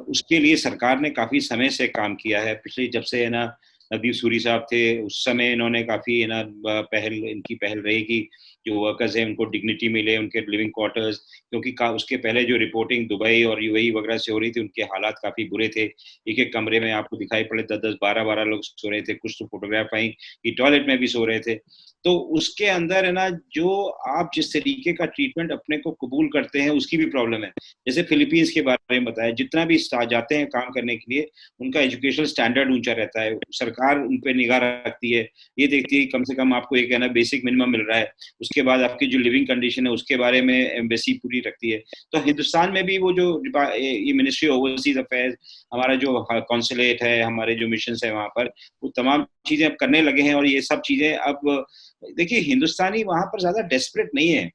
उसके लिए सरकार ने काफ़ी समय से काम किया है। पिछले जब से है ना नवदीप सूरी साहब थे, उस समय इन्होंने काफ़ी है ना इनकी पहल रही कि जो वर्कर्स हैं उनको डिग्निटी मिले, उनके लिविंग क्वार्टर्स, क्योंकि उसके पहले जो रिपोर्टिंग दुबई और यूएई वगैरह से हो रही थी, उनके हालात काफ़ी बुरे थे। एक-एक कमरे में आपको दिखाई पड़े 10-10, 12-12 लोग सो रहे थे। कुछ तो फोटोग्राफ आई कि टॉयलेट में भी सो रहे थे। तो उसके अंदर है ना, जो आप जिस तरीके का ट्रीटमेंट अपने को कबूल करते हैं, उसकी भी प्रॉब्लम है। जैसे फिलीपींस के बारे में बताया, जितना भी जाते हैं काम करने के लिए, उनका एजुकेशनल स्टैंडर्ड ऊंचा रहता है। सरकार उन पे निगाह रखती है, ये देखती है कि कम से कम आपको एक है ना बेसिक मिनिमम मिल रहा है। उसके बाद आपकी जो लिविंग कंडीशन है उसके बारे में एम्बेसी पूरी रखती है। तो हिंदुस्तान में भी वो जो ये मिनिस्ट्री ऑफ ओवरसीज अफेयर्स, हमारा जो कॉन्सुलेट है, हमारे जो मिशन है वहाँ पर, वो तमाम चीजें अब करने लगे हैं। और ये सब चीजें अब देखिए, हिंदुस्तानी वहां पर ज्यादा डेस्परेट नहीं है।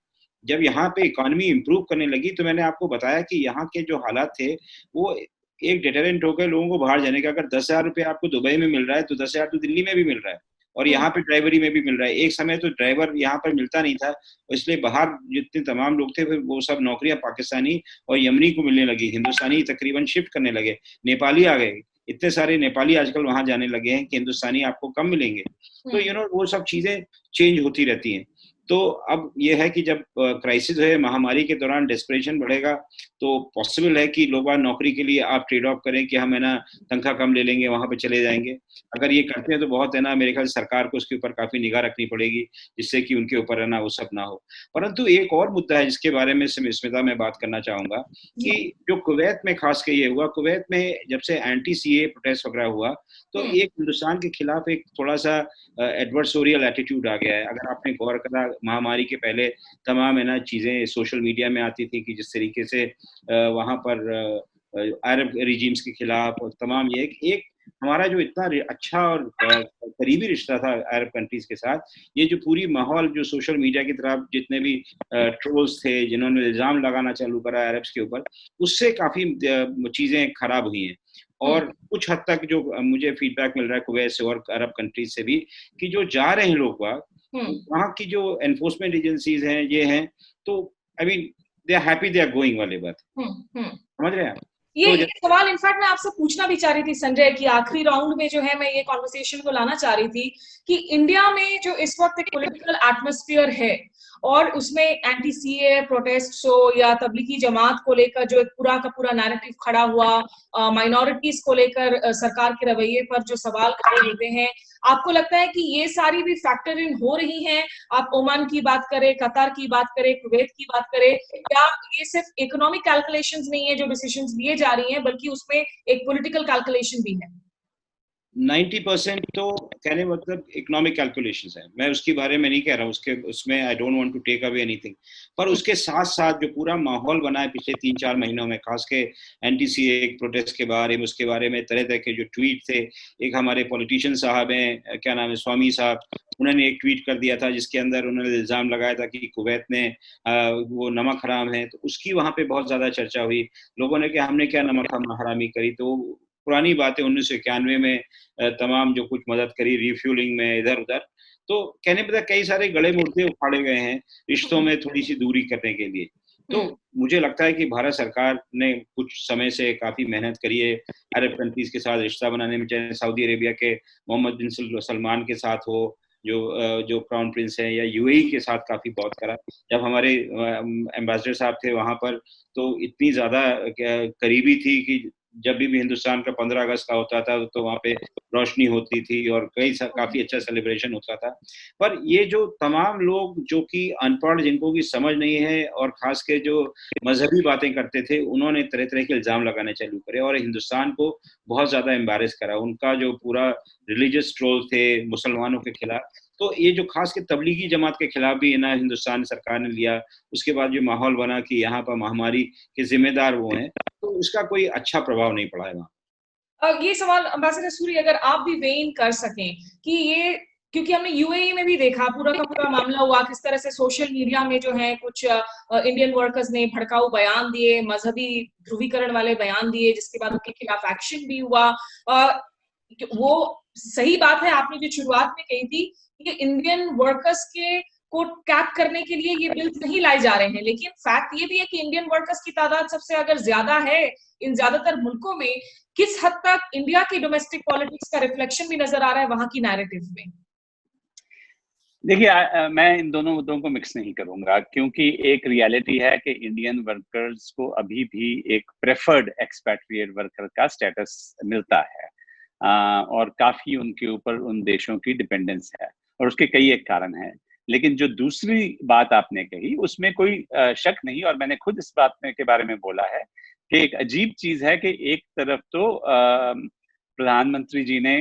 जब यहाँ पे इकोनॉमी इंप्रूव करने लगी तो मैंने आपको बताया कि यहाँ के जो हालात थे वो एक डिटरेंट हो गए लोगों को बाहर जाने का। अगर 10,000 रुपये आपको दुबई में मिल रहा है तो 10,000 तो दिल्ली में भी मिल रहा है, और यहाँ पे ड्राइवरी में भी मिल रहा है। एक समय तो ड्राइवर यहाँ पर मिलता नहीं था, इसलिए बाहर जितने तमाम लोग थे फिर वो सब नौकरियां पाकिस्तानी और यमनी को मिलने लगी। हिंदुस्तानी तकरीबन शिफ्ट करने लगे, नेपाली आ गए। इतने सारे नेपाली आजकल वहां जाने लगे हैं कि हिंदुस्तानी आपको कम मिलेंगे। तो वो सब चीजें चेंज होती रहती हैं। तो अब ये है कि जब क्राइसिस है, महामारी के दौरान डेस्परेशन बढ़ेगा, तो पॉसिबल है कि लोग नौकरी के लिए आप ट्रेड ऑफ करें कि हम है ना तनख्वाह कम ले लेंगे, वहां पे चले जाएंगे। अगर ये करते हैं तो बहुत है ना, मेरे ख्याल सरकार को उसके ऊपर काफी निगाह रखनी पड़ेगी, जिससे कि उनके ऊपर है ना वो सब ना हो। परंतु एक और मुद्दा है जिसके बारे में स्मिता मैं बात करना चाहूंगा कि जो कुवैत में खास कर ये हुआ, कुवैत में जब से एंटी सीए प्रोटेस्ट वगैरह हुआ, तो एक हिंदुस्तान के खिलाफ एक थोड़ा सा एडवर्सोरियल एटीट्यूड आ गया है। अगर आपने गौर करा, महामारी के पहले तमाम है ना चीजें सोशल मीडिया में आती थी कि जिस तरीके से वहां पर अरब रिजीम्स के खिलाफ और तमाम ये एक हमारा जो इतना अच्छा और करीबी रिश्ता था अरब कंट्रीज के साथ, ये जो पूरी माहौल जो सोशल मीडिया की तरफ जितने भी ट्रोल्स थे जिन्होंने इल्जाम लगाना चालू करा अरब्स के ऊपर, उससे काफी चीजें खराब हुई हैं। और कुछ हद तक जो मुझे फीडबैक मिल रहा है कुवैत से और अरब कंट्रीज से भी, कि जो जा रहे हैं लोग वहाँ की जो एनफोर्समेंट एजेंसीज हैं ये हैं, तो I mean they are happy they are going वाली बात। समझ रहे हैं आप? ये सवाल इनफैक्ट मैं आपसे पूछना भी चाह रही थी संजय, कि आखिरी राउंड में जो है मैं ये कॉन्वर्सेशन को लाना चाह रही थी कि इंडिया में जो इस वक्त एक पॉलिटिकल एटमॉस्फेयर है और उसमें एंटी सीए प्रोटेस्ट हो या तबलीगी जमात को लेकर जो एक पूरा का पूरा नैरेटिव खड़ा हुआ, माइनॉरिटीज को लेकर सरकार के रवैये पर जो सवाल खड़े होते हैं, आपको लगता है कि ये सारी भी फैक्टर इन हो रही हैं? आप ओमान की बात करें, कतर की बात करें, कुवैत की बात करें, क्या ये सिर्फ इकोनॉमिक कैलकुलेशंस नहीं है जो डिसीजंस लिए जा रही हैं, बल्कि उसमें एक पॉलिटिकल कैलकुलेशन भी है? 90% तो कहने मतलब इकोनॉमिक कैलकुलेशंस है, मैं उसके बारे में नहीं कह रहा हूँ, उसमें I don't want to take away anything. पर उसके साथ साथ जो पूरा माहौल बना है पिछले 3-4 महीनों में, खास के एंटी सीए प्रोटेस्ट के बारे में, उसके बारे में तरह तरह के जो ट्वीट थे। एक हमारे पॉलिटिशियन साहब हैं, क्या नाम है, स्वामी साहब, उन्होंने एक ट्वीट कर दिया था जिसके अंदर उन्होंने इल्जाम लगाया था कि कुवैत में वो नमक हराम है। तो उसकी वहाँ पे बहुत ज्यादा चर्चा हुई, लोगों ने कि हमने क्या नमक हरामी करी। तो पुरानी बातें 1991 में तमाम जो कुछ मदद करी रिफ्यूलिंग में इधर उधर, तो कहने पता कई सारे गले मुर्दे उखाड़े गए हैं रिश्तों में थोड़ी सी दूरी करने के लिए। तो मुझे लगता है कि भारत सरकार ने कुछ समय से काफी मेहनत करी है अरब कंट्रीज के साथ रिश्ता बनाने में, चाहे सऊदी अरेबिया के मोहम्मद बिन सलमान के साथ हो, जो क्राउन प्रिंस है, या यूएई के साथ काफी बहुत करा। जब हमारे एम्बेसडर साहब थे वहां पर तो इतनी ज्यादा करीबी थी कि जब भी हिंदुस्तान का 15 अगस्त का होता था तो वहाँ पे रोशनी होती थी और काफी अच्छा सेलिब्रेशन होता था। पर ये जो तमाम लोग जो कि अनपढ़, जिनको की समझ नहीं है और खास के जो मजहबी बातें करते थे, उन्होंने तरह तरह के इल्जाम लगाने चालू करे और हिंदुस्तान को बहुत ज्यादा एम्बैरेस करा। उनका जो पूरा रिलीजियस ट्रोल थे मुसलमानों के खिलाफ, तो ये जो खास के तबलीगी जमात के खिलाफ भी ना हिंदुस्तान सरकार ने लिया। उसके बाद जो माहौल बना कि यहाँ पर महामारी के जिम्मेदार वो हैं, तो इसका कोई अच्छा प्रभाव नहीं पड़ा है वहाँ। ये सवाल अम्बेसडर सूरी अगर आप भी वेइ इन कर सकें कि ये, क्योंकि हमने यूएई में भी देखा पूरा का पूरा मामला हुआ किस तरह से सोशल मीडिया में जो है कुछ इंडियन वर्कर्स ने भड़काऊ बयान दिए, मजहबी ध्रुवीकरण वाले बयान दिए, जिसके बाद उनके खिलाफ एक्शन भी हुआ। वो सही बात है, आपने जो शुरुआत में कही थी कि इंडियन वर्कर्स के को कैप करने के लिए ये बिल्स नहीं लाए जा रहे हैं, लेकिन फैक्ट ये भी है कि इंडियन वर्कर्स की तादाद सबसे अगर ज्यादा है इन ज्यादातर मुल्कों में, किस हद तक इंडिया की डोमेस्टिक पॉलिटिक्स का रिफ्लेक्शन भी नजर आ रहा है वहां की नैरेटिव में? देखिए, मैं इन दोनों मुद्दों को मिक्स नहीं करूंगा, क्योंकि एक रियलिटी है कि इंडियन वर्कर्स को अभी भी एक प्रेफर्ड एक्सपैट्रिएट वर्कर का स्टेटस मिलता है, और काफी उनके ऊपर उन देशों की डिपेंडेंस है, और उसके कई एक कारण हैं। लेकिन जो दूसरी बात आपने कही उसमें कोई शक नहीं, और मैंने खुद इस बात के बारे में बोला है कि एक अजीब चीज है कि एक तरफ तो प्रधानमंत्री जी ने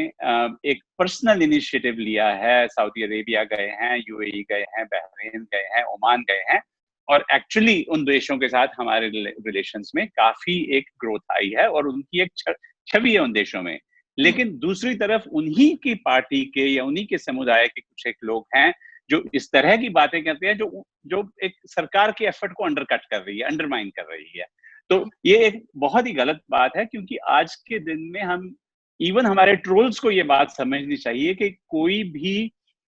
एक पर्सनल इनिशिएटिव लिया है, सऊदी अरेबिया गए हैं, यूएई गए हैं, बहरीन गए हैं, ओमान गए हैं, और एक्चुअली उन देशों के साथ हमारे रिलेशंस में काफी एक ग्रोथ आई है और उनकी एक छवि है उन देशों में। लेकिन दूसरी तरफ उन्हीं की पार्टी के या उन्हीं के समुदाय के कुछ एक लोग हैं जो इस तरह की बातें करते हैं, जो एक सरकार के एफर्ट को अंडरकट कर रही है, अंडरमाइन कर रही है। तो ये एक बहुत ही गलत बात है, क्योंकि आज के दिन में हम इवन हमारे ट्रोल्स को ये बात समझनी चाहिए कि कोई भी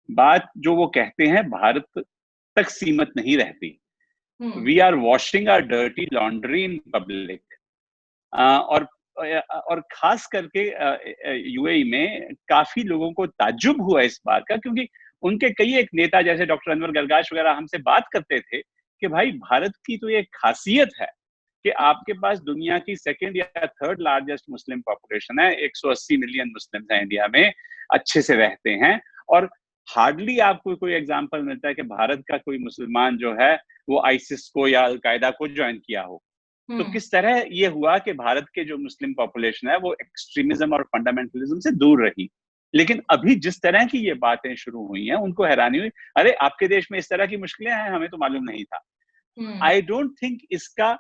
बात जो वो कहते हैं भारत तक सीमित नहीं रहती। We are washing our dirty laundry in public, और खास करके यूएई में काफी लोगों को ताज्जुब हुआ इस बात का, क्योंकि उनके कई एक नेता जैसे डॉक्टर अनवर गर्गाश वगैरह हमसे बात करते थे कि भाई भारत की तो ये खासियत है कि आपके पास दुनिया की सेकंड या थर्ड लार्जेस्ट मुस्लिम पॉपुलेशन है, 180 मिलियन मुस्लिम है इंडिया में, अच्छे से रहते हैं, और हार्डली आपको कोई एग्जांपल मिलता है कि भारत का कोई मुसलमान जो है वो आईसिस को या अलकायदा को ज्वाइन किया हो। तो किस तरह ये हुआ कि भारत के जो मुस्लिम पॉपुलेशन है वो एक्सट्रीमिज्म और फंडामेंटलिज्म से दूर रही। लेकिन अभी जिस तरह की ये बातें शुरू हुई हैं उनको हैरानी हुई, अरे आपके देश में इस तरह की मुश्किलें हैं, हमें तो मालूम नहीं था। आई डोंट थिंक इसका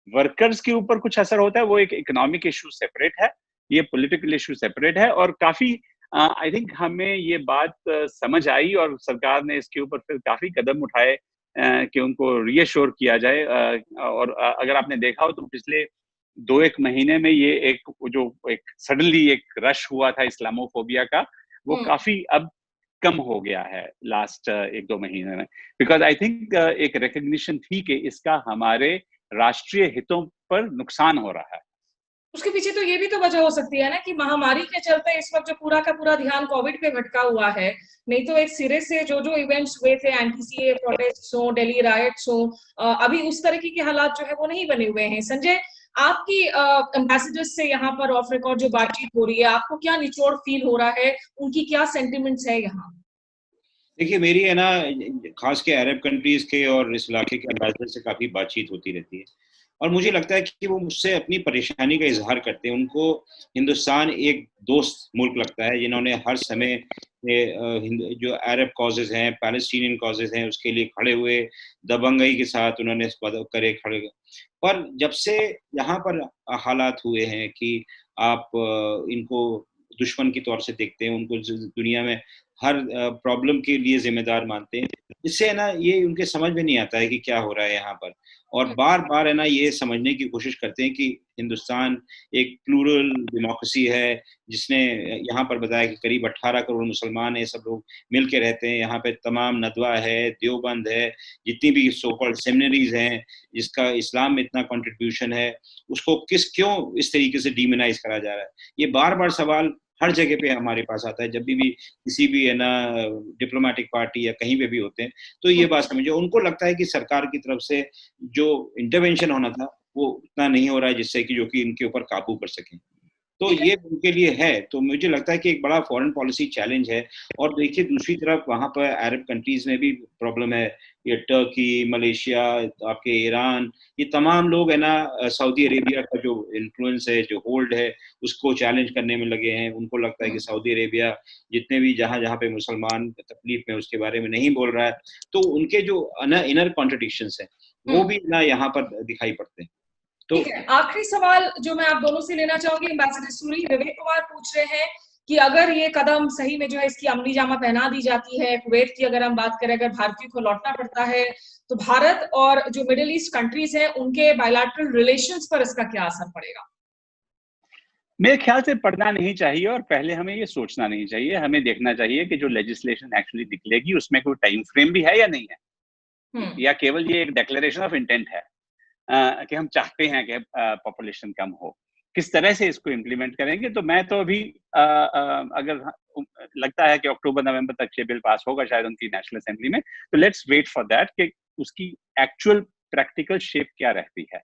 वर्कर्स के ऊपर कुछ असर होता है, वो एक इकोनॉमिक इशू सेपरेट है, ये पॉलिटिकल इशू सेपरेट है, और काफी आई थिंक हमें ये बात समझ आई और सरकार ने इसके ऊपर फिर काफी कदम उठाए कि उनको रीअश्योर किया जाए। और अगर आपने देखा हो तो पिछले 2-1 महीने में ये एक सडनली एक रश हुआ था इस्लामोफोबिया का, वो काफी अब कम हो गया है लास्ट 1-2 महीने में, बिकॉज आई थिंक एक रिकग्निशन थी कि इसका हमारे राष्ट्रीय हितों पर नुकसान हो रहा है। उसके पीछे तो ये भी तो वजह हो सकती है ना कि महामारी के चलते इस वक्त जो पूरा का पूरा ध्यान कोविड पे भटका हुआ है, नहीं तो एक सिरे से जो इवेंट्स हुए थे, एंटी-सीए प्रोटेस्ट्स हो, दिल्ली रायट्स हो, अभी उस तरह के हालात जो है वो नहीं बने हुए हैं। संजय, आपकी एम्बेसडर्स से यहाँ पर ऑफ रिकॉर्ड जो बातचीत हो रही है, आपको क्या निचोड़ फील हो रहा है, उनकी क्या सेंटिमेंट्स है यहाँ? देखिए, मेरी है ना खास के अरब कंट्रीज के और इस इलाके के एम्बेसडर से काफी बातचीत होती रहती है, और मुझे लगता है कि वो मुझसे अपनी परेशानी का इजहार करते हैं। उनको हिंदुस्तान एक दोस्त मुल्क लगता है, जिन्होंने हर समय जो अरब कॉजेज हैं, पैलेस्टीनियन कॉजेज हैं, उसके लिए खड़े हुए, दबंगई के साथ उन्होंने खड़े। पर जब से यहाँ पर हालात हुए हैं कि आप इनको दुश्मन के तौर से देखते हैं, उनको दुनिया में हर प्रॉब्लम के लिए जिम्मेदार मानते हैं, इससे है ना ये उनके समझ में नहीं आता है कि क्या हो रहा है यहाँ पर, और बार बार है ना ये समझने की कोशिश करते हैं कि हिंदुस्तान एक प्लूरल डेमोक्रेसी है, जिसने यहाँ पर बताया कि करीब 18 करोड़ मुसलमान है, सब लोग मिल के रहते हैं, यहाँ पे तमाम नदवा है, देवबंद है, जितनी भी सो कॉल्ड सेमिनरीज हैं, जिसका इस्लाम में इतना कंट्रीब्यूशन है, उसको क्यों इस तरीके से डिमोनाइज करा जा रहा है। ये बार बार सवाल हर जगह पे हमारे पास आता है, जब भी किसी भी है ना डिप्लोमेटिक पार्टी या कहीं पे भी होते हैं, तो ये बात समझो, उनको लगता है कि सरकार की तरफ से जो इंटरवेंशन होना था वो उतना नहीं हो रहा है जिससे कि जो कि इनके ऊपर काबू कर सकें। तो ये उनके लिए है। तो मुझे लगता है कि एक बड़ा फॉरेन पॉलिसी चैलेंज है। और देखिए दूसरी तरफ वहाँ पर अरब कंट्रीज में भी प्रॉब्लम है। ये टर्की, मलेशिया, आपके ईरान, ये तमाम लोग है ना, सऊदी अरेबिया का जो इन्फ्लुएंस है, जो होल्ड है, उसको चैलेंज करने में लगे हैं। उनको लगता है कि सऊदी अरेबिया जितने भी जहाँ जहाँ पे मुसलमान तकलीफ में उसके बारे में नहीं बोल रहा है, तो उनके जो इनर कॉन्ट्रडिक्शंस है वो भी ना यहाँ पर दिखाई पड़ते हैं। तो ठीक है, आखिरी सवाल जो मैं आप दोनों से लेना चाहूंगी, एम्बेसडर सूरी, विवेक कुमार पूछ रहे हैं कि अगर ये कदम सही में जो है इसकी अमली जामा पहना दी जाती है, कुवैत की अगर हम बात करें, अगर भारतीयों को लौटना पड़ता है, तो भारत और जो मिडिल ईस्ट कंट्रीज हैं उनके बायलैटरल रिलेशंस पर इसका क्या असर पड़ेगा? मेरे ख्याल से पढ़ना नहीं चाहिए और पहले हमें ये सोचना नहीं चाहिए। हमें देखना चाहिए कि जो लेजिस्लेशन एक्चुअली निकलेगी उसमें कोई टाइम फ्रेम भी है या नहीं है, या केवल ये एक डिक्लेरेशन ऑफ इंटेंट है कि हम चाहते हैं कि पॉपुलेशन कम हो। किस तरह से इसको इम्प्लीमेंट करेंगे? तो मैं तो अभी अगर लगता है कि अक्टूबर नवंबर तक ये बिल पास होगा शायद उनकी नेशनल असेंबली में, तो लेट्स वेट फॉर दैट कि उसकी एक्चुअल प्रैक्टिकल शेप क्या रहती है।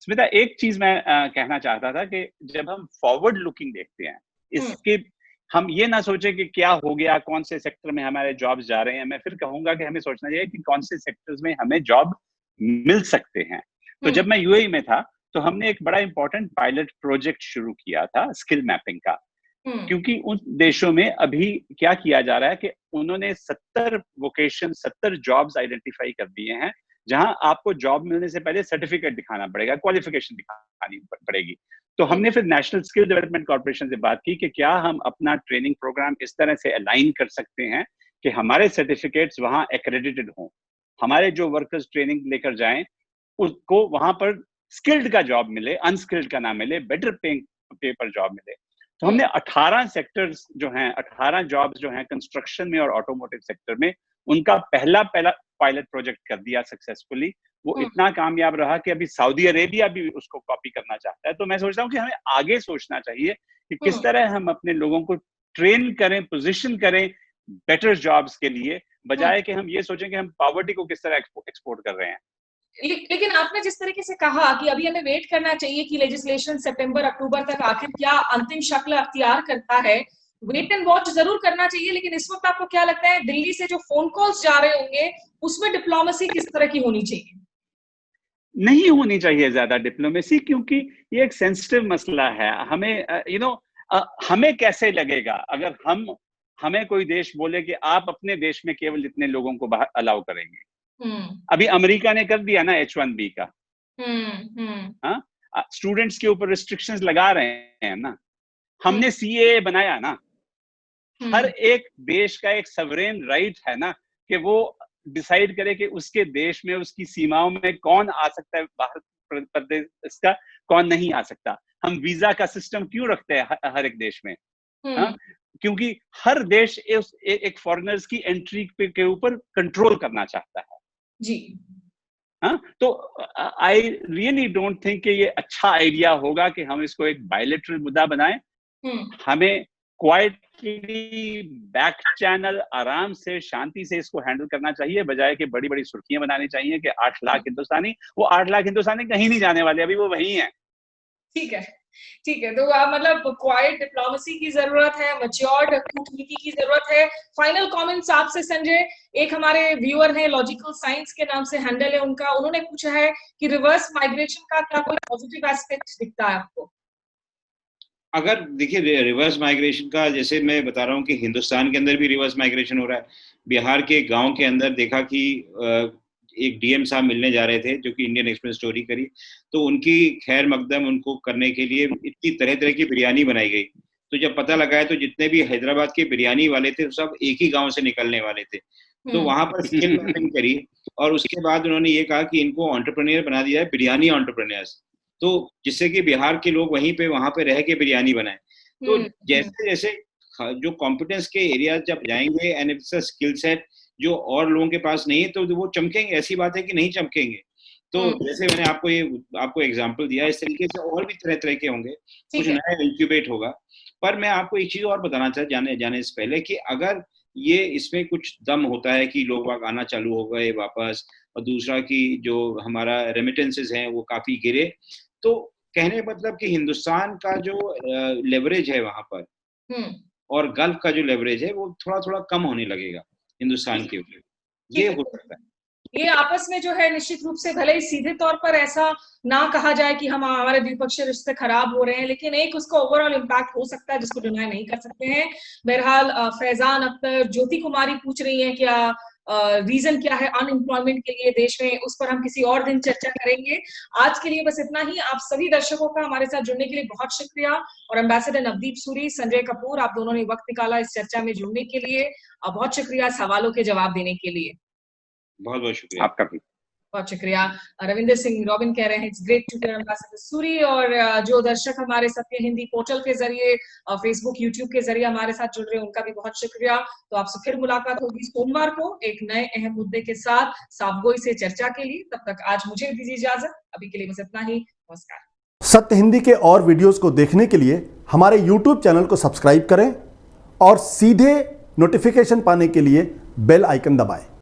स्मिता, एक चीज मैं कहना चाहता था कि जब हम फॉरवर्ड लुकिंग देखते हैं, इसके हम ये ना सोचे कि क्या हो गया, कौन से सेक्टर में हमारे जॉब्स जा रहे हैं। मैं फिर कहूंगा कि हमें सोचना चाहिए कि कौन से सेक्टर्स में हमें जॉब मिल सकते हैं। तो जब मैं यूएई में था तो हमने एक बड़ा इंपॉर्टेंट पायलट प्रोजेक्ट शुरू किया था स्किल मैपिंग का, क्योंकि उन देशों में अभी क्या किया जा रहा है कि उन्होंने 70 वोकेशन, 70 जॉब्स आइडेंटिफाई कर दिए हैं जहां आपको जॉब मिलने से पहले सर्टिफिकेट दिखाना पड़ेगा, क्वालिफिकेशन दिखानी पड़ेगी। तो हमने फिर नेशनल स्किल डेवलपमेंट कॉर्पोरेशन से बात की कि क्या हम अपना ट्रेनिंग प्रोग्राम इस तरह से अलाइन कर सकते हैं कि हमारे सर्टिफिकेट्स वहां एक्रेडिटेड हों, हमारे जो वर्कर्स ट्रेनिंग लेकर जाएं उसको वहां पर स्किल्ड का जॉब मिले, अनस्किल्ड का ना मिले, बेटर पे पर जॉब मिले। तो हमने 18 सेक्टर्स जो हैं, 18 जॉब्स जो हैं कंस्ट्रक्शन में और ऑटोमोटिव सेक्टर में, उनका पहला पायलट प्रोजेक्ट कर दिया सक्सेसफुली। वो इतना कामयाब रहा कि अभी सऊदी अरेबिया भी उसको कॉपी करना चाहता है। तो मैं सोचता हूँ कि हमें आगे सोचना चाहिए कि किस तरह हम अपने लोगों को ट्रेन करें, पोजीशन करें बेटर जॉब्स के लिए, बजाय कि हम ये सोचें कि हम पॉवर्टी को किस तरह एक्सपोर्ट कर रहे हैं। लेकिन आपने जिस तरीके से कहा कि अभी हमें वेट करना चाहिए कि लेजिस्लेशन सितंबर अक्टूबर तक आखिर क्या अंतिम शक्ल अख्तियार करता है, वेट एंड वॉच जरूर करना चाहिए। लेकिन इस वक्त आपको क्या लगता है, दिल्ली से जो फोन कॉल्स जा रहे होंगे उसमें डिप्लोमेसी किस तरह की होनी चाहिए? नहीं होनी चाहिए ज्यादा डिप्लोमेसी, क्योंकि ये एक सेंसिटिव मसला है। हमें हमें कैसे लगेगा अगर हमें कोई देश बोले कि आप अपने देश में केवल इतने लोगों को बाहर अलाउ करेंगे। अभी अमेरिका ने कर दिया ना H1B का, स्टूडेंट्स के ऊपर रिस्ट्रिक्शंस लगा रहे हैं ना। हमने CAA बनाया ना। हर एक देश का एक सवरेन राइट है ना कि वो डिसाइड करे कि उसके देश में, उसकी सीमाओं में कौन आ सकता है बाहर प्रदेश का, कौन नहीं आ सकता। हम वीजा का सिस्टम क्यों रखते हैं हर एक देश में? क्योंकि हर देश एक फॉरेनर्स की एंट्री के ऊपर कंट्रोल करना चाहता है जी। तो आई रियली डोंट थिंक कि ये अच्छा आइडिया होगा कि हम इसको एक बायलैटरल मुद्दा बनाएं। हमें क्वाइटली बैक चैनल आराम से, शांति से इसको हैंडल करना चाहिए, बजाय कि बड़ी बड़ी सुर्खियां बनानी चाहिए कि 8 लाख हिंदुस्तानी। वो 8 लाख हिंदुस्तानी कहीं नहीं जाने वाले, अभी वो वही हैं। ठीक है, ठीक है। तो मतलब क्वाइट डिप्लोमेसी की जरूरत है, मैच्योर्ड कूटनीति की जरूरत है। फाइनल कमेंट्स आपसे संजय। एक हमारे व्यूअर हैं, लॉजिकल साइंस के नाम से हैंडल है उनका, उन्होंने पूछा है कि रिवर्स माइग्रेशन का क्या कोई पॉजिटिव एस्पेक्ट दिखता है आपको? अगर देखिए रिवर्स माइग्रेशन का, जैसे मैं बता रहा हूँ कि हिंदुस्तान के अंदर भी रिवर्स माइग्रेशन हो रहा है। बिहार के गांव के अंदर देखा कि एक DM साहब मिलने जा रहे थे जो कि इंडियन एक्सप्रेस स्टोरी करी, तो उनकी खैर मकदम उनको करने के लिए इतनी तरह तरह की बिरयानी बनाई गई। तो जब पता लगा है तो जितने भी हैदराबाद के बिरयानी वाले थे सब एक ही गांव से निकलने वाले थे। तो वहां पर स्किल मैपिंग करी और उसके बाद उन्होंने ये कहा कि इनको एंटरप्रेन्योर बना दिया है, बिरयानी एंटरप्रेन्योर्स, तो जिससे कि बिहार के लोग वहां पे रह के बिरयानी बनाए। तो जैसे जैसे जो कॉम्पिटेंस के एरिया जब जाएंगे and it's a skill set जो और लोगों के पास नहीं है, तो वो चमकेंगे। ऐसी बात है कि नहीं चमकेंगे। तो जैसे मैंने आपको एग्जांपल दिया, इस तरीके से और भी तरह तरह के होंगे, कुछ नया इंक्यूबेट होगा। पर मैं आपको एक चीज और बताना चाहता जाने से पहले कि अगर ये इसमें कुछ दम होता है कि लोग आना चालू हो गए वापस और दूसरा कि जो हमारा रेमिटेंसेस हैं वो काफी गिरे। तो कहने का मतलब कि हिंदुस्तान का जो लेवरेज है वहां पर और गल्फ का जो लेवरेज है वो थोड़ा थोड़ा कम होने लगेगा हिंदुस्तान के ऊपर, ये हो सकता है। ये आपस में जो है निश्चित रूप से भले ही सीधे तौर पर ऐसा ना कहा जाए कि हम हमारे द्विपक्षीय रिश्ते खराब हो रहे हैं, लेकिन एक उसका ओवरऑल इम्पैक्ट हो सकता है जिसको डिनाई नहीं कर सकते हैं। बहरहाल फैजान अख्तर, ज्योति कुमारी पूछ रही हैं क्या रीजन क्या है अनएम्प्लॉयमेंट के लिए देश में, उस पर हम किसी और दिन चर्चा करेंगे। आज के लिए बस इतना ही। आप सभी दर्शकों का हमारे साथ जुड़ने के लिए बहुत शुक्रिया और एम्बेसडर नवदीप सूरी, संजय कपूर, आप दोनों ने वक्त निकाला इस चर्चा में जुड़ने के लिए। बहुत शुक्रिया सवालों के जवाब देने के लिए। बहुत बहुत शुक्रिया आपका भी बहुत शुक्रिया। रविंदर सिंह रॉबिन कह रहे हैं it's great to hear ambassador Suri. और जो दर्शक हमारे सत्य हिंदी पोर्टल के जरिए, फेसबुक, यूट्यूब के जरिए हमारे साथ जुड़ रहे हैं, उनका भी बहुत शुक्रिया। तो आपसे फिर मुलाकात होगी सोमवार को एक नए अहम मुद्दे के साथ साफगोई से चर्चा के लिए। तब तक आज मुझे दीजिए इजाजत, अभी के लिए बस इतना ही। नमस्कार। सत्य हिंदी के और वीडियोस को देखने के लिए हमारे YouTube चैनल को सब्सक्राइब करें और सीधे नोटिफिकेशन पाने के लिए बेल आइकन दबाएं।